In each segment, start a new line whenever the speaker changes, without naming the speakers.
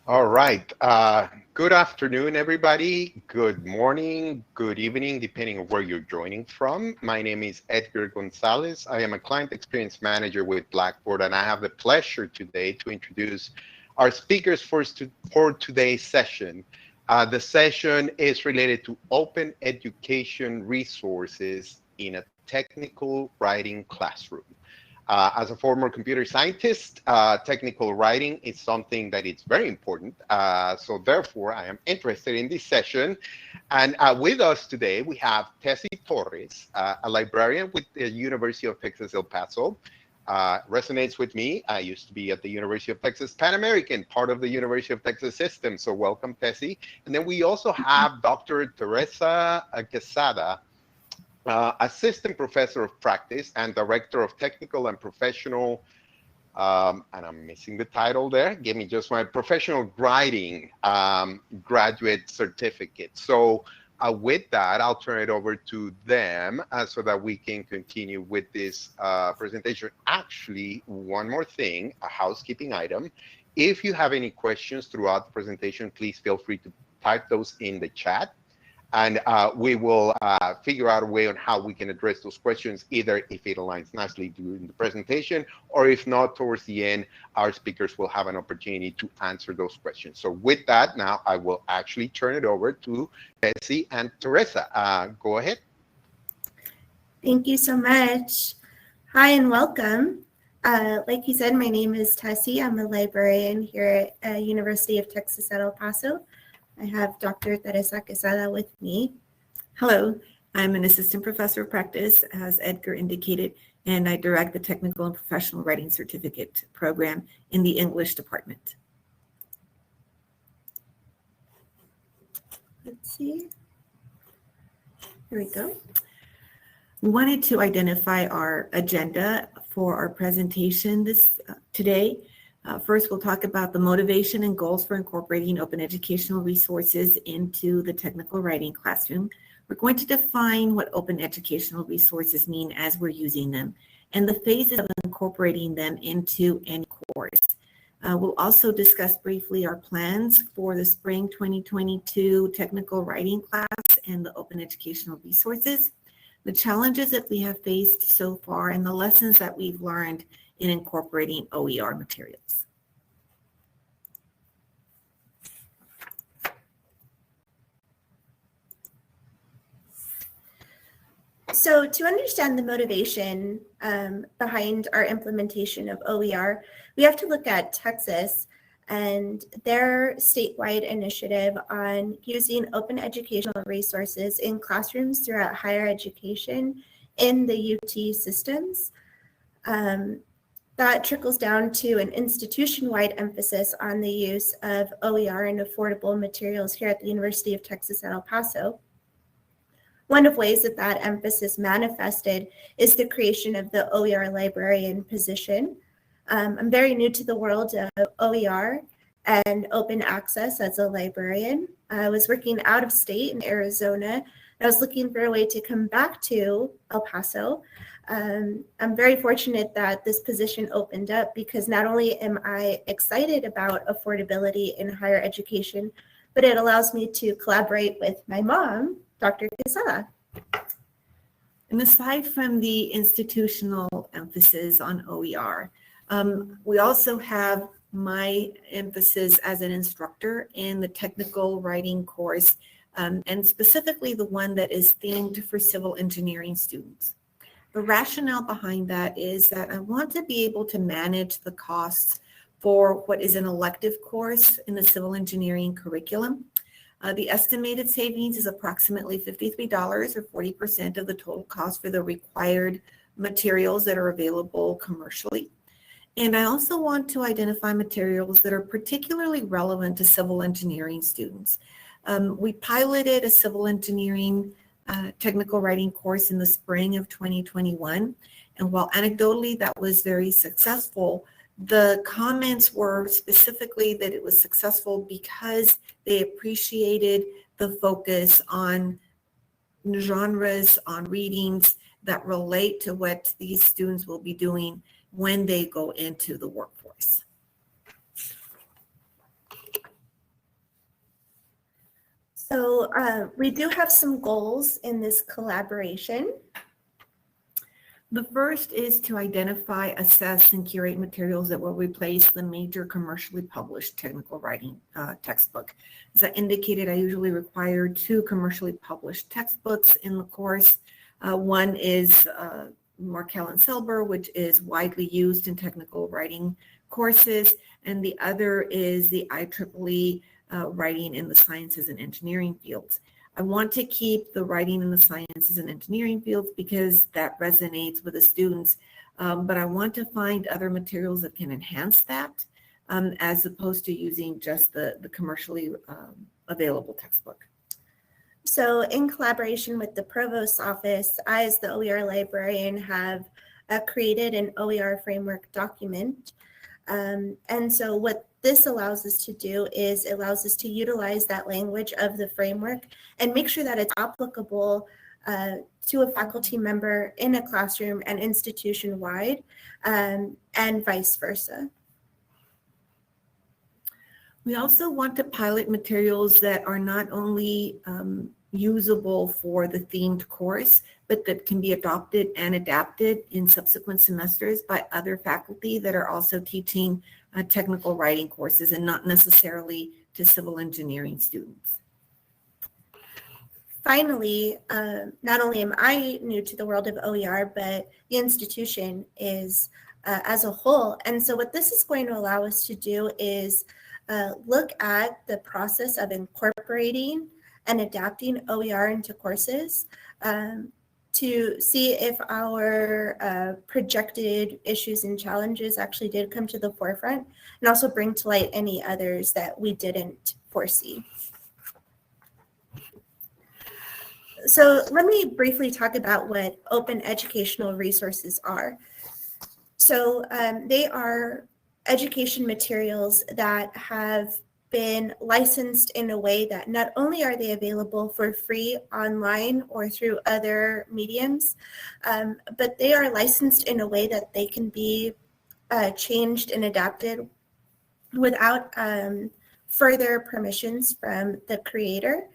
All right. Good afternoon, everybody. Good morning, good evening, depending on where you're joining from. My name is Edgar Gonzalez. I am a client experience manager with Blackboard, and I have the pleasure today to introduce our speakers for today's session. The session is related to open education resources in a technical writing classroom. As a former computer scientist, technical writing is something that is very important. So therefore, I am interested in this session. And with us today, we have Tessie Torres, a librarian with the University of Texas, El Paso. Resonates with me. I used to be at the University of Texas Pan American, part of the University of Texas system. So welcome, Tessie. And then we also have Dr. Teresa Quesada, assistant professor of practice and director of technical and professional, and I'm missing the title there. Give me just my professional writing graduate certificate. So with that, I'll turn it over to them so that we can continue with this presentation. Actually, one more thing, a housekeeping item. If you have any questions throughout the presentation, please feel free to type those in the chat. And we will figure out a way on how we can address those questions, either if it aligns nicely during the presentation, or if not, towards the end, our speakers will have an opportunity to answer those questions. So with that, now I will actually turn it over to Tessie and Teresa. Go ahead.
Thank you so much. Hi and welcome. Like you said, my name is Tessie. I'm a librarian here at University of Texas at El Paso. I have Dr. Teresa Quesada with me.
Hello, I'm an assistant professor of practice, as Edgar indicated, and I direct the Technical and Professional Writing Certificate program in the English department.
Let's see. Here we go.
We wanted to identify our agenda for our presentation today. First, we'll talk about the motivation and goals for incorporating open educational resources into the technical writing classroom. We're going to define what open educational resources mean as we're using them and the phases of incorporating them into any course. We'll also discuss briefly our plans for the spring 2022 technical writing class and the open educational resources, the challenges that we have faced so far, and the lessons that we've learned in incorporating OER materials.
So to understand the motivation behind our implementation of OER, we have to look at Texas and their statewide initiative on using open educational resources in classrooms throughout higher education in the UT systems. That trickles down to an institution-wide emphasis on the use of OER and affordable materials here at the University of Texas at El Paso. One of ways that that emphasis manifested is the creation of the OER librarian position. I'm very new to the world of OER and open access as a librarian. I was working out of state in Arizona. And I was looking for a way to come back to El Paso. I'm very fortunate that this position opened up because not only am I excited about affordability in higher education, but it allows me to collaborate with my mom, Dr. Quesada.
And aside from the institutional emphasis on OER, we also have my emphasis as an instructor in the technical writing course, and specifically the one that is themed for civil engineering students. The rationale behind that is that I want to be able to manage the costs for what is an elective course in the civil engineering curriculum. The estimated savings is approximately $53 or 40% of the total cost for the required materials that are available commercially. And I also want to identify materials that are particularly relevant to civil engineering students. We piloted a civil engineering technical writing course in the spring of 2021. And while anecdotally that was very successful, the comments were specifically that it was successful because they appreciated the focus on genres, on readings that relate to what these students will be doing when they go into the workforce.
So we do have some goals in this collaboration.
The first is to identify, assess, and curate materials that will replace the major commercially published technical writing textbook. As I indicated, I usually require 2 commercially published textbooks in the course. One is Markel and Selber, which is widely used in technical writing courses, and the other is the IEEE Writing in the Sciences and Engineering fields. I want to keep the writing in the sciences and engineering fields because that resonates with the students, but I want to find other materials that can enhance that as opposed to using just the commercially available textbook.
So in collaboration with the Provost's office, I, as the OER librarian, have created an OER framework document. And so what this allows us to do is it allows us to utilize that language of the framework and make sure that it's applicable to a faculty member in a classroom and institution-wide, and vice versa.
We also want to pilot materials that are not only usable for the themed course, but that can be adopted and adapted in subsequent semesters by other faculty that are also teaching technical writing courses and not necessarily to civil engineering students.
Finally, not only am I new to the world of OER, but the institution is as a whole. And so what this is going to allow us to do is look at the process of incorporating and adapting OER into courses to see if our projected issues and challenges actually did come to the forefront, and also bring to light any others that we didn't foresee. So let me briefly talk about what open educational resources are. So they are education materials that have been licensed in a way that not only are they available for free online or through other mediums, but they are licensed in a way that they can be changed and adapted without further permissions from the creator.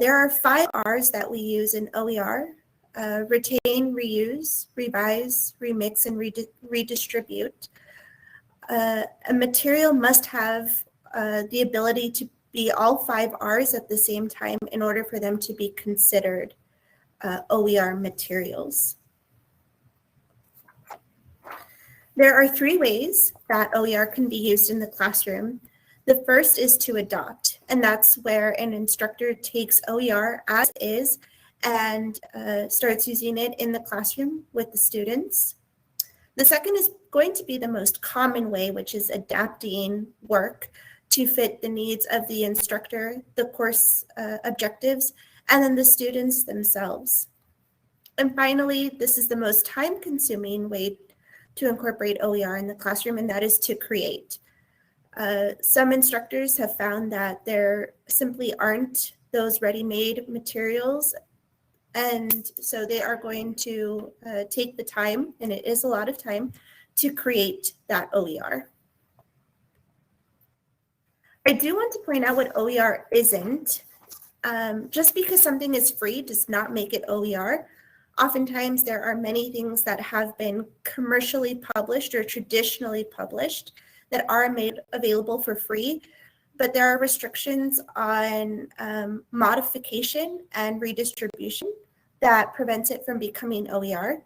There are 5 R's that we use in OER: retain, reuse, revise, remix, and redistribute. A material must have the ability to be all 5 R's at the same time in order for them to be considered OER materials. There are 3 ways that OER can be used in the classroom. The first is to adopt, and that's where an instructor takes OER as is and starts using it in the classroom with the students. The second is going to be the most common way, which is adapting work to fit the needs of the instructor, the course objectives, and then the students themselves. And finally, this is the most time-consuming way to incorporate OER in the classroom, and that is to create. Some instructors have found that there simply aren't those ready-made materials, and so they are going to take the time, and it is a lot of time, to create that OER. I do want to point out what OER isn't. Just because something is free does not make it OER. Oftentimes, there are many things that have been commercially published or traditionally published that are made available for free, but there are restrictions on modification and redistribution that prevents it from becoming OER.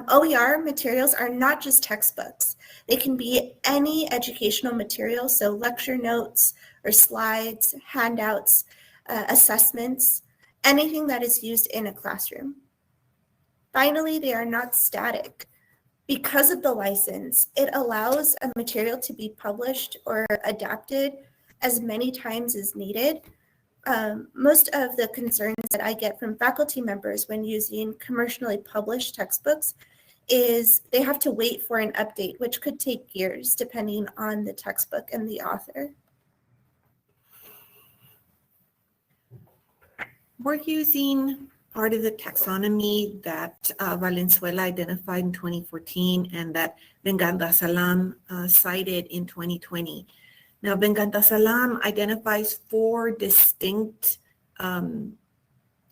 OER materials are not just textbooks. They can be any educational material, so lecture notes or slides, handouts, assessments, anything that is used in a classroom. Finally, they are not static. Because of the license, it allows a material to be published or adapted as many times as needed. Most of the concerns that I get from faculty members when using commercially published textbooks is they have to wait for an update, which could take years depending on the textbook and the author.
We're using part of the taxonomy that Valenzuela identified in 2014 and that Vengandasalam cited in 2020. Now, Bengantasalam identifies 4 distinct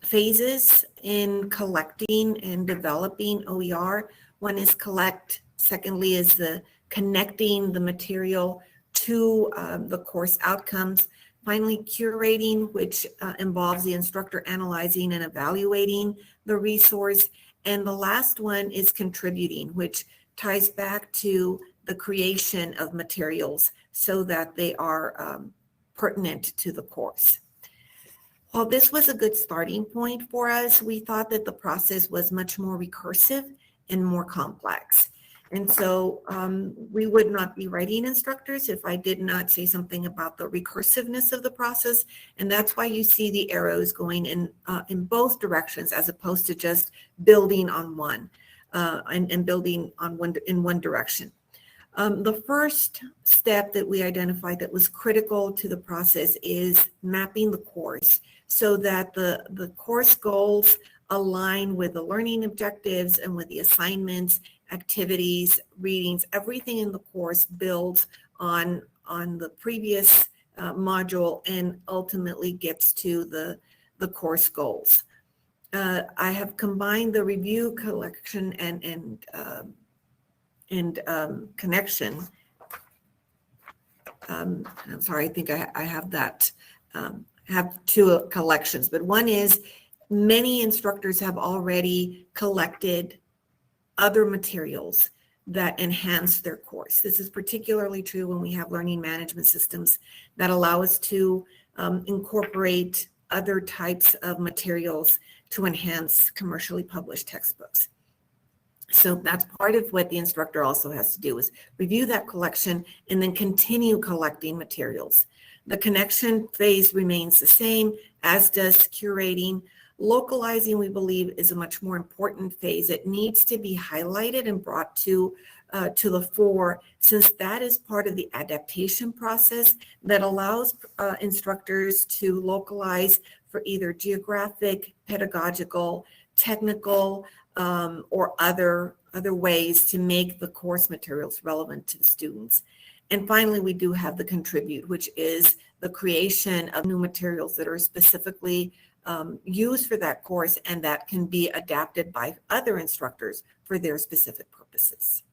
phases in collecting and developing OER. One is collect. Secondly is the connecting the material to the course outcomes. Finally, curating, which involves the instructor analyzing and evaluating the resource. And the last one is contributing, which ties back to the creation of materials so that they are pertinent to the course. While this was a good starting point for us, we thought that the process was much more recursive and more complex. And so we would not be writing instructors if I did not say something about the recursiveness of the process. And that's why you see the arrows going in both directions, as opposed to just building on one and building on in one direction. The first step that we identified that was critical to the process is mapping the course so that the course goals align with the learning objectives and with the assignments, activities, readings. Everything in the course builds on the previous module and ultimately gets to the course goals. I have combined the review, collection, and connection. I'm sorry, I think I have that, have 2 collections, but one is many instructors have already collected other materials that enhance their course. This is particularly true when we have learning management systems that allow us to incorporate other types of materials to enhance commercially published textbooks. So that's part of what the instructor also has to do, is review that collection and then continue collecting materials. The connection phase remains the same, as does curating. Localizing, we believe, is a much more important phase. It needs to be highlighted and brought to the fore, since that is part of the adaptation process that allows instructors to localize for either geographic, pedagogical, technical, or other ways to make the course materials relevant to the students. And finally, we do have the contribute, which is the creation of new materials that are specifically used for that course and that can be adapted by other instructors for their specific purposes.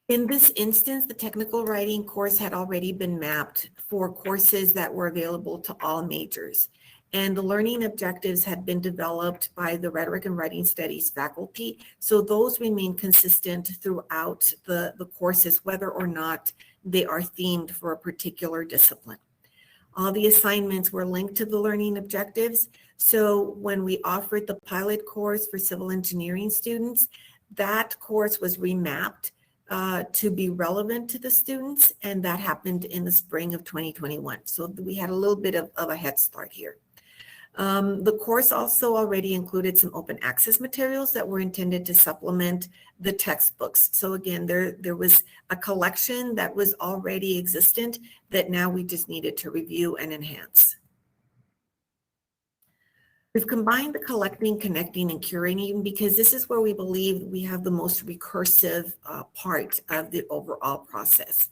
In this instance, the technical writing course had already been mapped for courses that were available to all majors. And the learning objectives had been developed by the Rhetoric and Writing Studies faculty. So those remain consistent throughout the courses, whether or not they are themed for a particular discipline. All the assignments were linked to the learning objectives. So when we offered the pilot course for civil engineering students, that course was remapped to be relevant to the students, and that happened in the spring of 2021. So we had a little bit of a head start here. The course also already included some open access materials that were intended to supplement the textbooks. So again, there was a collection that was already existent that now we just needed to review and enhance. We've combined the collecting, connecting, and curating because this is where we believe we have the most recursive part of the overall process.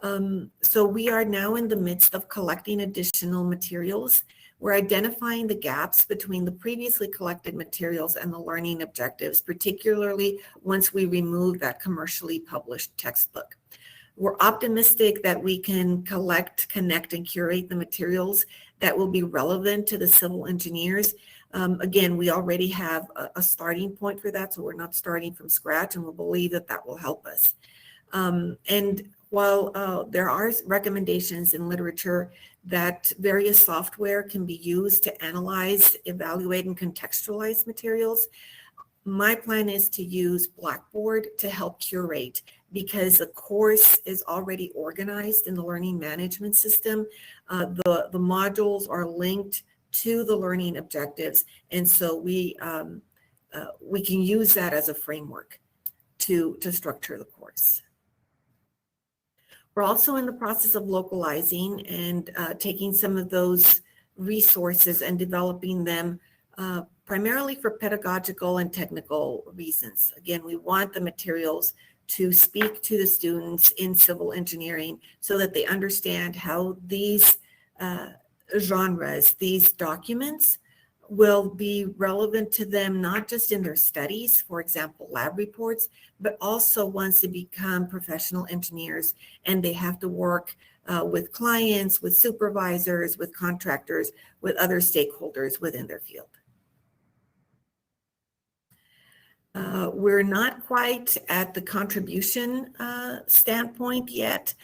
So we are now in the midst of collecting additional materials. We're identifying the gaps between the previously collected materials and the learning objectives, particularly once we remove that commercially published textbook. We're optimistic that we can collect, connect, and curate the materials that will be relevant to the civil engineers. Again, we already have a starting point for that, so we're not starting from scratch, and we believe that that will help us. And while there are recommendations in literature that various software can be used to analyze, evaluate, and contextualize materials, my plan is to use Blackboard to help curate because the course is already organized in the learning management system. The modules are linked to the learning objectives, and so we can use that as a framework to structure the course. We're also in the process of localizing and taking some of those resources and developing them primarily for pedagogical and technical reasons. Again, we want the materials to speak to the students in civil engineering so that they understand how these genres, these documents, will be relevant to them, not just in their studies, for example, lab reports, but also once they become professional engineers and they have to work with clients, with supervisors, with contractors, with other stakeholders within their field. We're not quite at the contribution standpoint yet.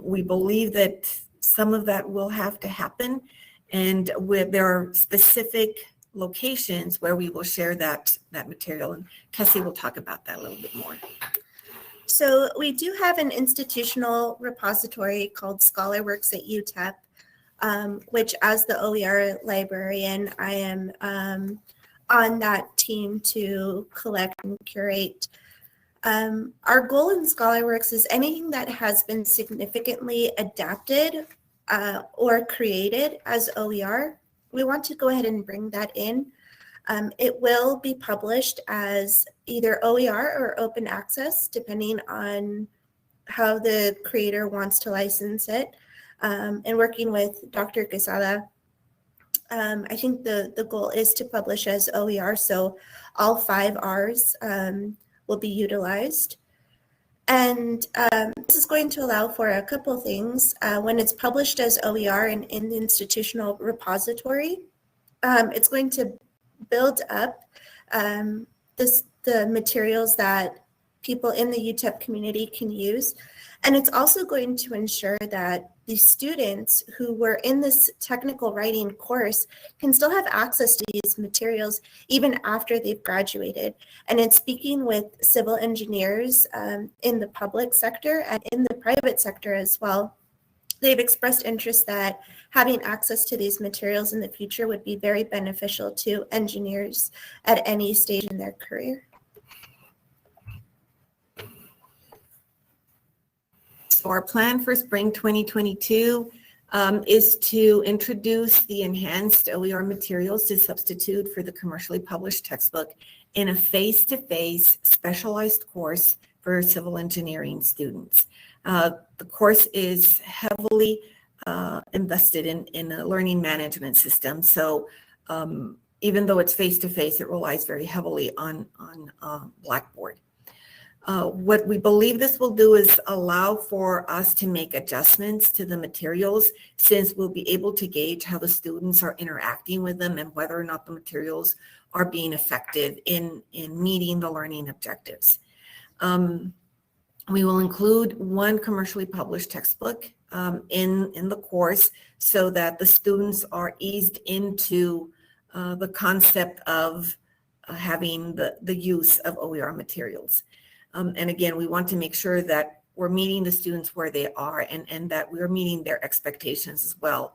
We believe that some of that will have to happen, and there are specific locations where we will share that material, and Cassie will talk about that a little bit more.
So we do have an institutional repository called Scholarworks at UTEP, which as the OER librarian, I am on that team to collect and curate. Our goal in Scholarworks is anything that has been significantly adapted or created as OER, we want to go ahead and bring that in. It will be published as either OER or open access, depending on how the creator wants to license it. And working with Dr. Quesada, I think the goal is to publish as OER, so all 5 Rs will be utilized. And this is going to allow for a couple things. When it's published as OER and in the institutional repository, it's going to build up the materials that people in the UTEP community can use. And it's also going to ensure that the students who were in this technical writing course can still have access to these materials even after they've graduated. And in speaking with civil engineers in the public sector and in the private sector as well, they've expressed interest that having access to these materials in the future would be very beneficial to engineers at any stage in their career.
So our plan for spring 2022 is to introduce the enhanced OER materials to substitute for the commercially published textbook in a face-to-face specialized course for civil engineering students. The course is heavily invested in a learning management system. So even though it's face-to-face, it relies very heavily on Blackboard. What we believe this will do is allow for us to make adjustments to the materials, since we'll be able to gauge how the students are interacting with them and whether or not the materials are being effective in meeting the learning objectives. We will include 1 commercially published textbook in the course so that the students are eased into the concept of having the use of OER materials. And again, we want to make sure that we're meeting the students where they are and that we're meeting their expectations as well,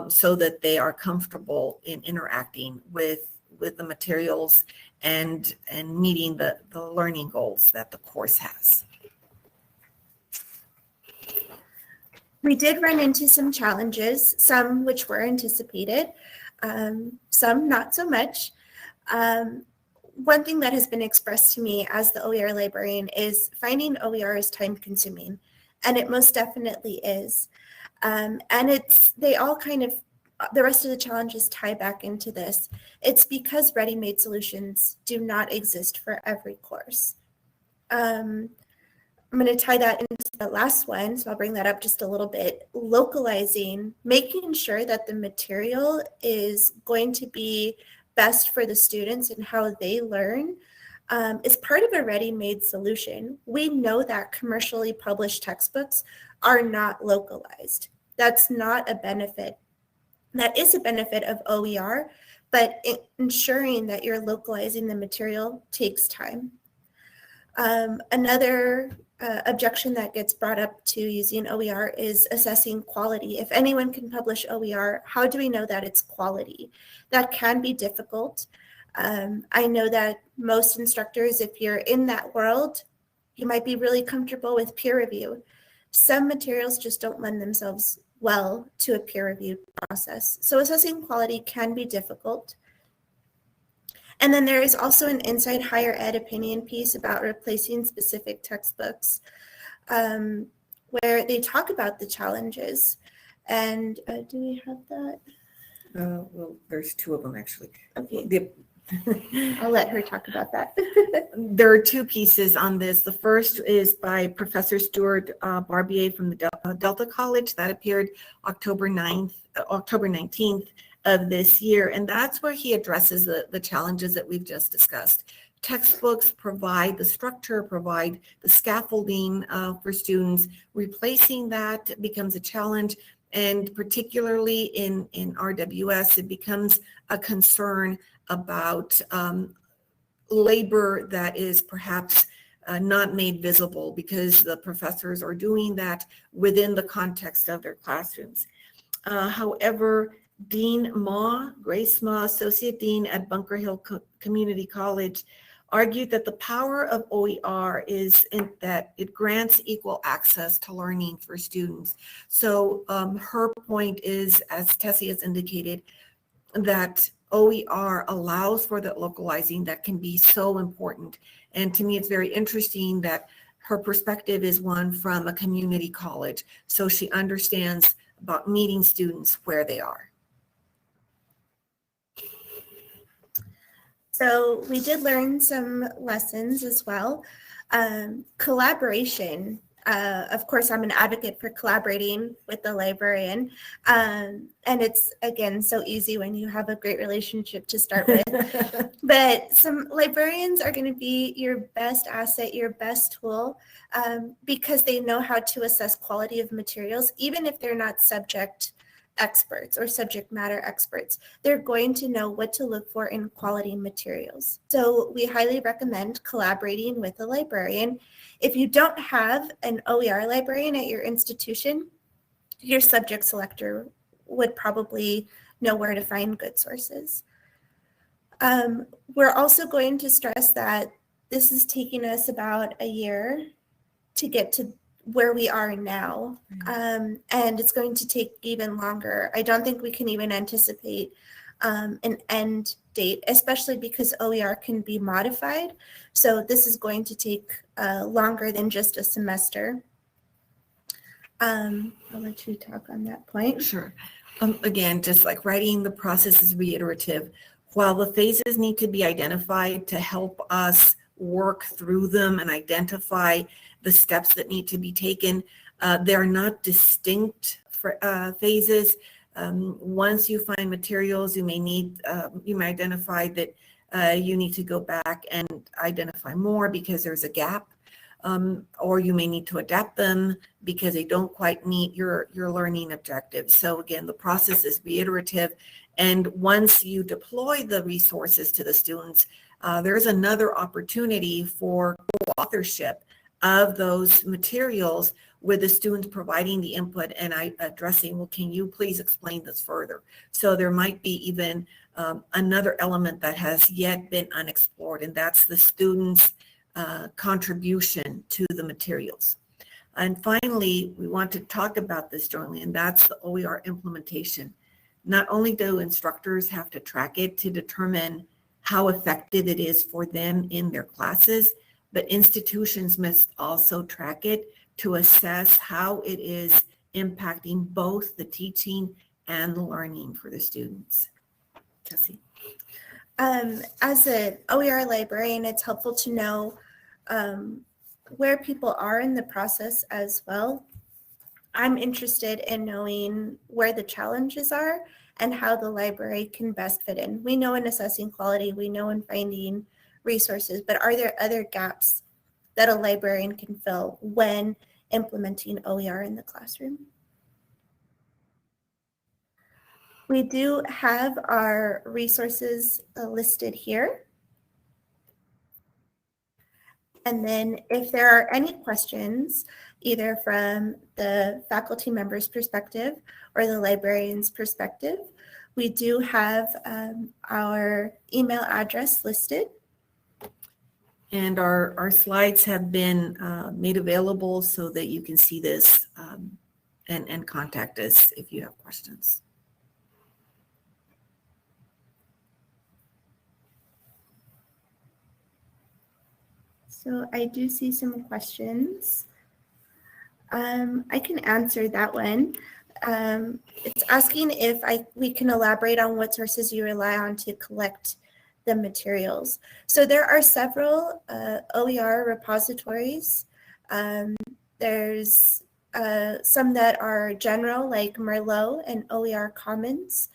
so that they are comfortable in interacting with the materials and meeting the learning goals that the course has.
We did run into some challenges, some which were anticipated, some not so much. One thing that has been expressed to me as the OER librarian is finding OER is time consuming, and it most definitely is. And they all kind of, the rest of the challenges tie back into this. It's because ready-made solutions do not exist for every course. I'm going to tie that into the last one, so I'll bring that up just a little bit. Localizing, making sure that the material is going to be best for the students and how they learn is part of a ready-made solution. We know that commercially published textbooks are not localized. That's not a benefit. That is a benefit of OER, but ensuring that you're localizing the material takes time. Another objection that gets brought up to using OER is assessing quality. If anyone can publish OER, how do we know that it's quality? That can be difficult. I know that most instructors, if you're in that world, you might be really comfortable with peer review. Some materials just don't lend themselves well to a peer review process. So assessing quality can be difficult. And then there is also an Inside Higher Ed opinion piece about replacing specific textbooks, where they talk about the challenges. And do we have that?
Well, there's two of them actually.
Okay. I'll let her talk about that.
There are two pieces on this. The first is by Professor Stuart Barbier from the Delta College that appeared October 19th of this year. And that's where he addresses the challenges that we've just discussed. Textbooks provide the structure, provide the scaffolding for students. Replacing that becomes a challenge. And particularly in RWS, it becomes a concern about labor that is perhaps not made visible because the professors are doing that within the context of their classrooms. However, Dean Ma, Grace Ma, Associate Dean at Bunker Hill Community College, argued that the power of OER is in that it grants equal access to learning for students. So her point is, as Tessie has indicated, that OER allows for that localizing that can be so important. And to me, it's very interesting that her perspective is one from a community college. So she understands about meeting students where they are.
So we did learn some lessons as well. Collaboration. Of course, I'm an advocate for collaborating with the librarian. And it's, again, so easy when you have a great relationship to start with. But some librarians are going to be your best asset, your best tool, because they know how to assess quality of materials, even if they're not subject experts or subject matter experts. They're going to know what to look for in quality materials. So we highly recommend collaborating with a librarian. If you don't have an OER librarian at your institution, your subject selector would probably know where to find good sources. We're also going to stress that this is taking us about a year to get to where we are now, and it's going to take even longer. I don't think we can even anticipate an end date, especially because OER can be modified. So this is going to take longer than just a semester. I'll let you talk on that point.
Sure. Again, just like writing, the process is reiterative. While the phases need to be identified to help us work through them and identify the steps that need to be taken, they're not distinct phases. Once you find materials, you may identify that you need to go back and identify more because there's a gap, or you may need to adapt them because they don't quite meet your learning objectives. So again, the process is reiterative. And once you deploy the resources to the students, there's another opportunity for co-authorship of those materials with the students providing the input and addressing, well, can you please explain this further? So there might be even another element that has yet been unexplored, and that's the students' contribution to the materials. And finally, we want to talk about this jointly, and that's the OER implementation. Not only do instructors have to track it to determine how effective it is for them in their classes, but institutions must also track it to assess how it is impacting both the teaching and the learning for the students. Tessie.
As an OER librarian, it's helpful to know where people are in the process as well. I'm interested in knowing where the challenges are and how the library can best fit in. We know in assessing quality, we know in finding resources, but are there other gaps that a librarian can fill when implementing OER in the classroom? We do have our resources listed here. And then if there are any questions, either from the faculty member's perspective or the librarian's perspective, we do have our email address listed.
And our slides have been made available so that you can see this and contact us if you have questions.
So I do see some questions. I can answer that one. It's asking if we can elaborate on what sources you rely on to collect the materials. So there are several OER repositories. There's some that are general, like Merlot and OER Commons.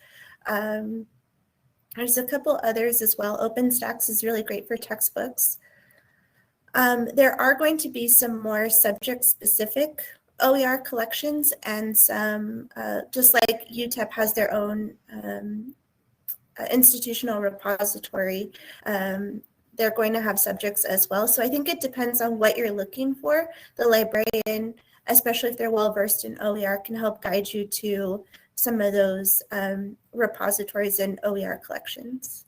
There's a couple others as well. OpenStax is really great for textbooks. There are going to be some more subject-specific OER collections, and some, just like UTEP has their own institutional repository, they're going to have subjects as well. So I think it depends on what you're looking for. The librarian, especially if they're well-versed in OER, can help guide you to some of those repositories and OER collections.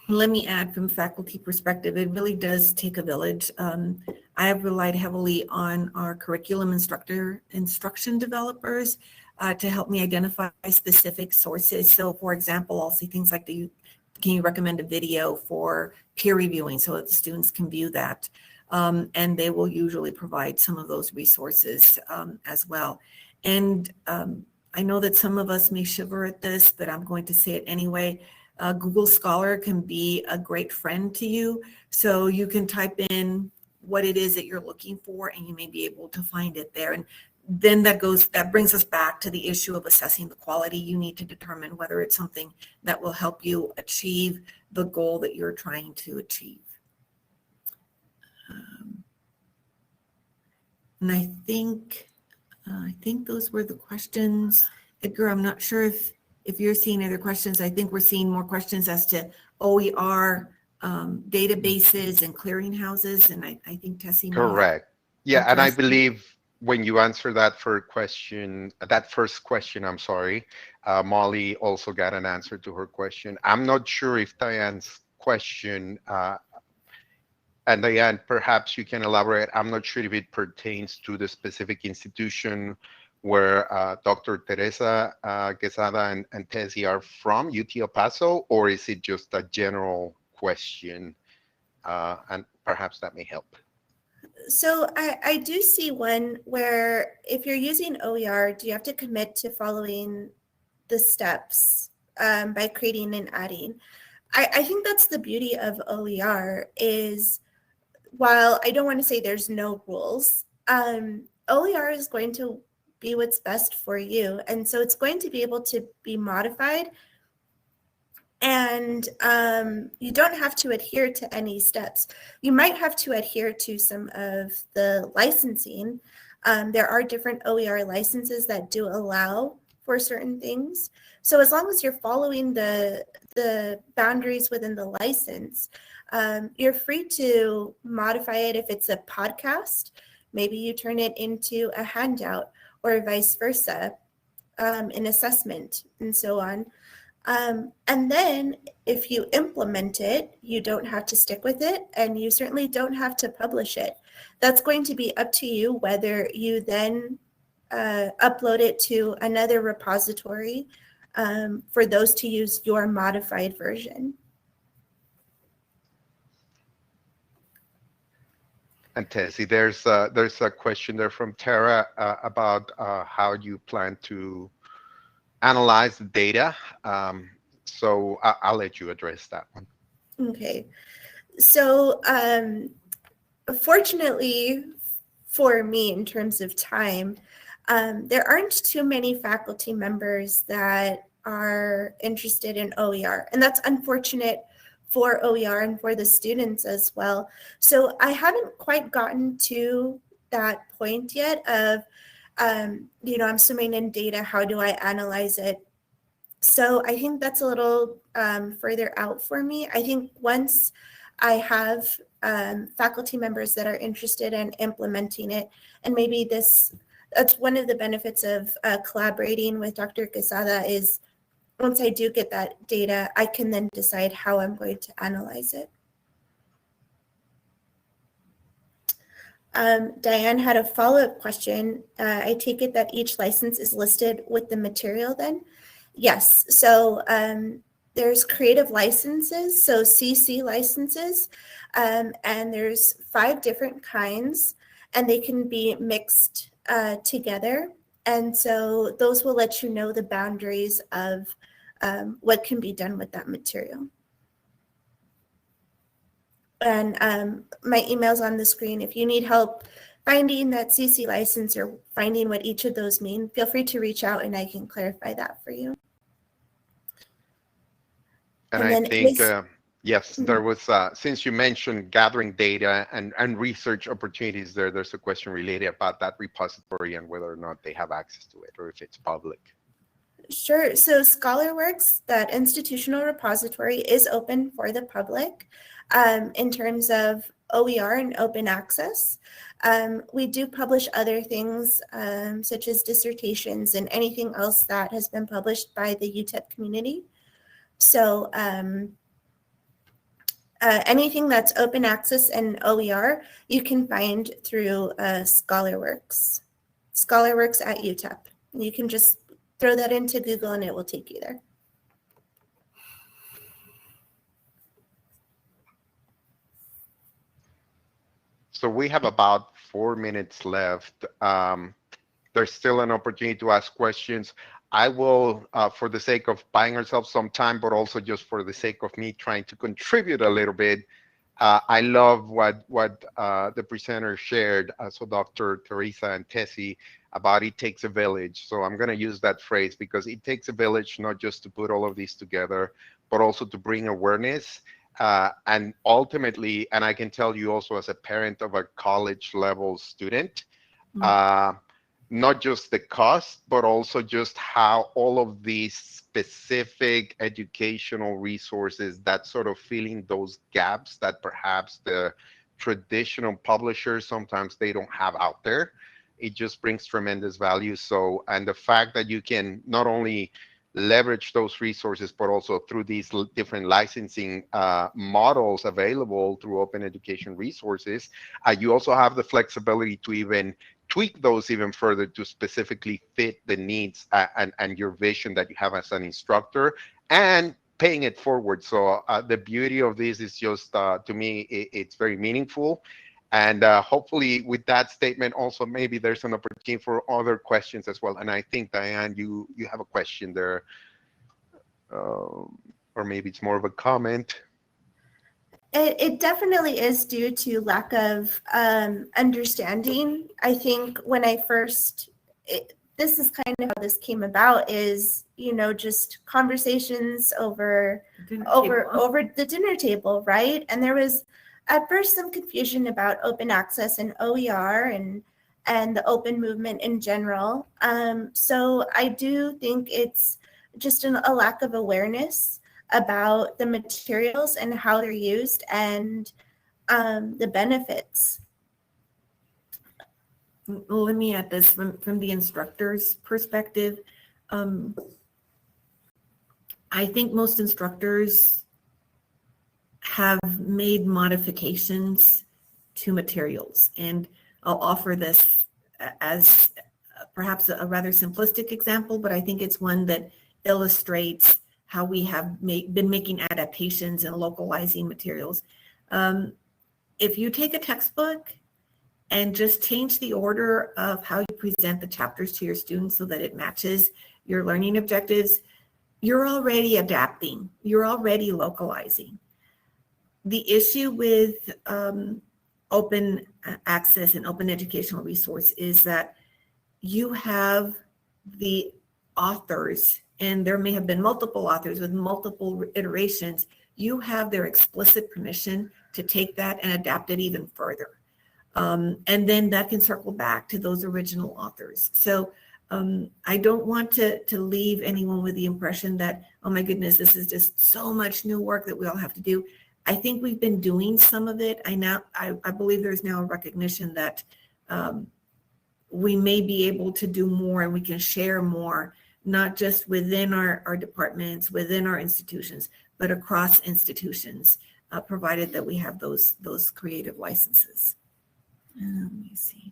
Let me add from faculty perspective, it really does take a village. I have relied heavily on our curriculum instruction developers to help me identify specific sources. So for example, I'll say things like, can you recommend a video for peer reviewing so that the students can view that? And they will usually provide some of those resources as well. And I know that some of us may shiver at this, but I'm going to say it anyway. Google Scholar can be a great friend to you. So you can type in what it is that you're looking for, and you may be able to find it there. And then that brings us back to the issue of assessing the quality. You need to determine whether it's something that will help you achieve the goal that you're trying to achieve. And I think those were the questions. Edgar, I'm not sure if you're seeing other questions. I think we're seeing more questions as to OER databases and clearinghouses, and I think Tessie.
Correct. Yeah, and I believe when you answer that first question, I'm sorry, Molly also got an answer to her question. I'm not sure if Diane's question, and Diane, perhaps you can elaborate. I'm not sure if it pertains to the specific institution where Dr. Teresa Quesada and Tessie are from, UT El Paso, or is it just a general question? And perhaps that may help.
So I do see one where if you're using OER, do you have to commit to following the steps by creating and adding? I think that's the beauty of OER is, while I don't want to say there's no rules, OER is going to be what's best for you. And so it's going to be able to be modified, and you don't have to adhere to any steps. You might have to adhere to some of the licensing. There are different OER licenses that do allow for certain things. So as long as you're following the boundaries within the license, you're free to modify it. If it's a podcast, maybe you turn it into a handout, or vice versa, an assessment, and so on. And then if you implement it, you don't have to stick with it, and you certainly don't have to publish it. That's going to be up to you whether you then upload it to another repository for those to use your modified version.
And Tessie, there's a question there from Tara about how you plan to analyze the data. So I'll let you address that one.
Okay. So fortunately for me, in terms of time, there aren't too many faculty members that are interested in OER, and that's unfortunate for OER and for the students as well. So I haven't quite gotten to that point yet of, I'm swimming in data, how do I analyze it? So I think that's a little further out for me. I think once I have faculty members that are interested in implementing it, and maybe that's one of the benefits of collaborating with Dr. Quesada is, once I do get that data, I can then decide how I'm going to analyze it. Diane had a follow-up question. I take it that each license is listed with the material then? Yes. So There's creative licenses, so CC licenses, and there's 5 different kinds, and they can be mixed together. And so those will let you know the boundaries of what can be done with that material. And my email's on the screen. If you need help finding that CC license or finding what each of those mean, feel free to reach out and I can clarify that for you.
And I think, yes, there was, since you mentioned gathering data and research opportunities there's a question related about that repository and whether or not they have access to it or if it's public.
Sure. So Scholarworks, that institutional repository, is open for the public in terms of OER and open access. We do publish other things such as dissertations and anything else that has been published by the UTEP community. So anything that's open access and OER, you can find through Scholarworks at UTEP. You can just throw that into Google and it will take you there.
So we have about 4 minutes left. There's still an opportunity to ask questions. I will, for the sake of buying ourselves some time, but also just for the sake of me trying to contribute a little bit, I love what the presenter shared, so Dr. Teresa and Tessie, about it takes a village. So I'm going to use that phrase because it takes a village, not just to put all of these together, but also to bring awareness. And ultimately, and I can tell you also as a parent of a college level student, not just the cost, but also just how all of these specific educational resources that sort of fill in those gaps that perhaps the traditional publishers, sometimes they don't have out there. It just brings tremendous value. So, and the fact that you can not only leverage those resources, but also through these different licensing models available through open education resources, you also have the flexibility to even tweak those even further to specifically fit the needs and your vision that you have as an instructor and paying it forward. So the beauty of this is just, to me, it's very meaningful. And hopefully with that statement, also maybe there's an opportunity for other questions as well. And I think, Diane, you have a question there, or maybe it's more of a comment.
It definitely is due to lack of understanding. I think when I first, this is kind of how this came about, is, you know, just conversations over the dinner table, right? And there was at first some confusion about open access and OER and the open movement in general. So I do think it's just a lack of awareness about the materials and how they're used and the benefits.
Well, let me add this from the instructor's perspective. I think most instructors have made modifications to materials, and I'll offer this as perhaps a rather simplistic example, but I think it's one that illustrates how we have been making adaptations and localizing materials. If you take a textbook and just change the order of how you present the chapters to your students so that it matches your learning objectives, you're already adapting, you're already localizing. The issue with open access and open educational resource is that you have the authors, and there may have been multiple authors with multiple iterations. You have their explicit permission to take that and adapt it even further. And then that can circle back to those original authors. So I don't want to leave anyone with the impression that, oh my goodness, this is just so much new work that we all have to do. I think we've been doing some of it. I believe there's now a recognition that we may be able to do more and we can share more, not just within our departments, within our institutions, but across institutions, provided that we have those creative licenses. Let me see.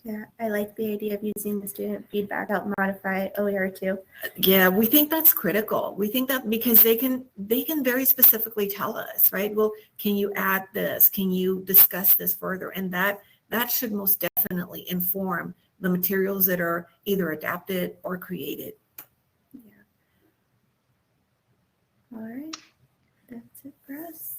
Yeah, I like the idea of using the student feedback to help modify OER too.
Yeah, we think that's critical. We think that because they can very specifically tell us, right? Well, can you add this? Can you discuss this further? And that should most definitely inform the materials that are either adapted or created.
Yeah. All right, that's it for us.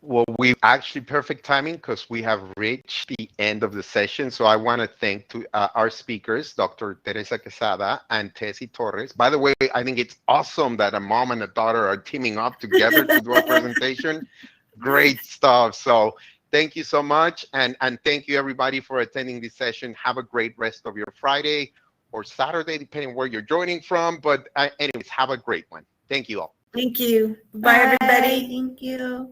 Well, we actually perfect timing because we have reached the end of the session. So I want to thank to our speakers, Dr. Teresa Quesada and Tessie Torres. By the way, I think it's awesome that a mom and a daughter are teaming up together to do a presentation. Great stuff. So thank you so much. And thank you everybody for attending this session. Have a great rest of your Friday or Saturday, depending where you're joining from. But anyways, have a great one. Thank you all.
Thank you. Bye, everybody.
Thank you.